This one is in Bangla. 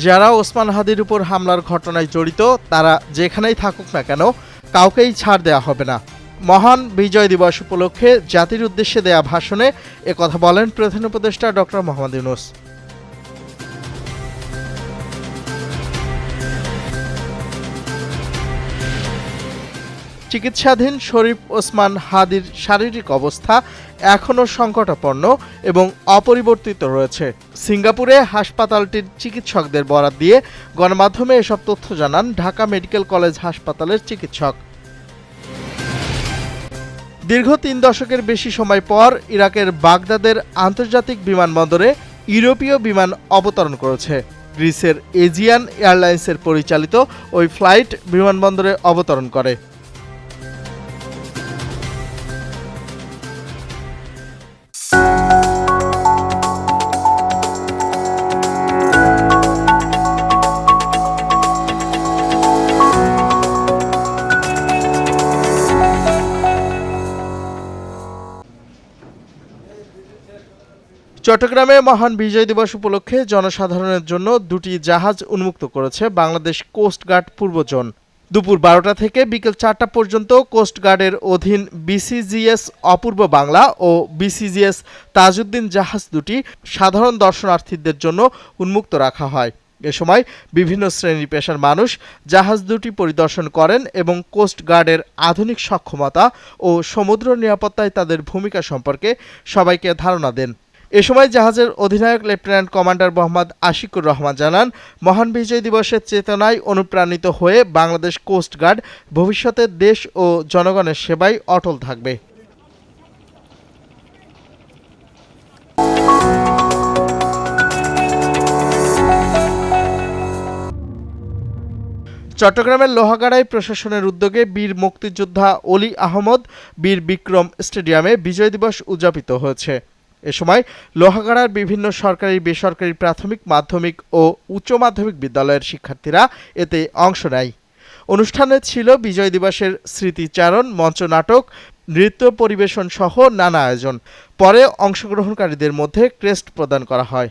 যারা ওসমান হাদির উপর হামলার ঘটনায় জড়িত তারা যেখানেই থাকুক না কেন কাউকেই ছাড় দেওয়া হবে না। মহান বিজয় দিবস উপলক্ষে জাতির উদ্দেশ্যে দেয়া ভাষণে একথা বলেন প্রধান উপদেষ্টা ডক্টর মোহাম্মদ ইউনূস। চিকিৎসাধীন শরীফ ওসমান হাদির শারীরিক অবস্থা এখনও সংকটাপন্ন এবং অপরিবর্তিত রয়েছে। সিঙ্গাপুরে হাসপাতালটির চিকিৎসকদের বরাত দিয়ে গণমাধ্যমে এসব তথ্য জানান ঢাকা মেডিকেল কলেজ হাসপাতালের চিকিৎসক। দীর্ঘ ৩ দশকের বেশি সময় পর ইরাকের বাগদাদের আন্তর্জাতিক বিমানবন্দরে ইউরোপীয় বিমান অবতরণ করেছে। গ্রিসের এজিয়ান এয়ারলাইন্সের পরিচালিত ওই ফ্লাইট বিমানবন্দরে অবতরণ করে। চট্টগ্রামে মহান বিজয় দিবস উপলক্ষে জনসাধারণের জন্য 2টি জাহাজ উন্মুক্ত করেছে বাংলাদেশ কোস্টগার্ড পূর্ব জোন। দুপুর 12টা থেকে বিকেল 4টা পর্যন্ত কোস্টগার্ডের অধীন বিসিজিএস অপূর্ব বাংলা ও বিসিজিএস তাজউদ্দিন জাহাজ দুটি সাধারণ দর্শনার্থীদের জন্য উন্মুক্ত রাখা হয়। এ সময় বিভিন্ন শ্রেণী পেশার মানুষ জাহাজ দুটি পরিদর্শন করেন এবং কোস্টগার্ডের আধুনিক সক্ষমতা ও সমুদ্র নিরাপত্তায় তাদের ভূমিকা সম্পর্কে সবাইকে ধারণা দেন। এ সময় জাহাজের অধিনায়ক লেফটেন্যান্ট কমান্ডার মোহাম্মদ আশিকুর রহমান জানান, মহান বিজয় দিবসের চেতনায় অনুপ্রাণিত হয়ে বাংলাদেশ কোস্টগার্ড ভবিষ্যতে দেশ ও জনগণের সেবায় অটল থাকবে। চট্টগ্রামের লোহাগাড়ায় প্রশাসনের উদ্যোগে বীর মুক্তিযোদ্ধা অলি আহমদ বীর বিক্রম স্টেডিয়ামে বিজয় দিবস উদযাপিত হয়েছে। এ সময় লোহাগাড়ার বিভিন্ন সরকারি বেসরকারি প্রাথমিক মাধ্যমিক ও উচ্চ মাধ্যমিক বিদ্যালয়ের শিক্ষার্থীরা এতে অংশ নেয়। অনুষ্ঠানে ছিল বিজয় দিবসের স্মৃতিচারণ, মঞ্চনাটক, নৃত্য পরিবেশন সহ নানা আয়োজন। পরে অংশগ্রহণকারীদের মধ্যে ক্রেস্ট প্রদান করা হয়।